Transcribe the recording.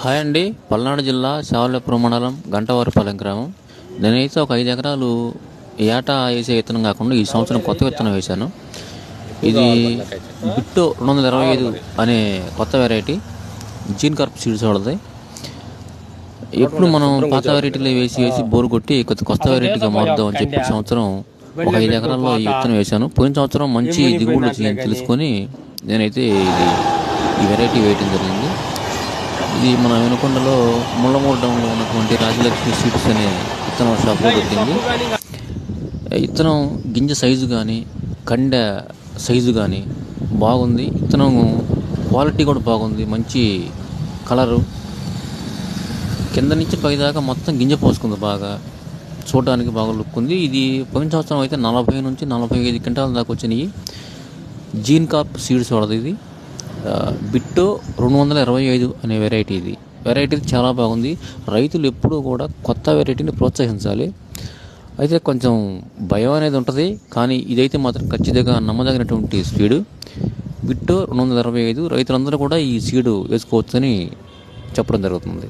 Hi అండి. పల్నాడు జిల్లా శావల్యాపురం మండలం గంటవారిపాలెం గ్రామం. నేనైతే ఒక 5 ఎకరాలు ఏటా వేసే విత్తనం కాకుండా ఈ సంవత్సరం కొత్త విత్తనం వేశాను. ఇది బిట్టో 225 అనే కొత్త వెరైటీ జీన్ కార్ప్ సీడ్స్ వాడది. ఎప్పుడు మనం పాత వెరైటీలో వేసి బోరు కొట్టి కొత్త వెరైటీగా మారుద్దాం అని చెప్పి సంవత్సరం ఒక 5 ఎకరాల్లో ఈ విత్తనం వేశాను. పోయిన సంవత్సరం మంచి దిగుబడులు వచ్చిందని తెలుసుకొని నేనైతే ఈ వెరైటీ వేయటం జరిగింది. ఇది మన వెనుకొండలో ముళ్ళమూరు డౌన్లో ఉన్నటువంటి రాజలక్ష్మి సీడ్స్ అనే విత్తనం షాప్లో దొరికింది. విత్తనం గింజ సైజు కానీ కండ సైజు కానీ బాగుంది. విత్తనం క్వాలిటీ కూడా బాగుంది. మంచి కలరు, కింద నుంచి పైదాకా మొత్తం గింజ పోసుకుంది. బాగా చూడడానికి బాగా లుక్ ఉంది. ఇది పోయిన సంవత్సరం అయితే 40 నుంచి 45 క్వింటాల దాకా వచ్చినాయి. జీన్ కార్ప్ సీడ్స్ వాడదు. ఇది బిట్టో 225 అనే వెరైటీ. ఇది వెరైటీ చాలా బాగుంది. రైతులు ఎప్పుడూ కూడా కొత్త వెరైటీని ప్రోత్సహించాలి. అయితే కొంచెం భయం అనేది ఉంటుంది, కానీ ఇదైతే మాత్రం ఖచ్చితంగా నమ్మదగినటువంటి సీడు. బిట్టో 225 రైతులందరూ కూడా ఈ సీడు వేసుకోవచ్చని చెప్పడం జరుగుతుంది.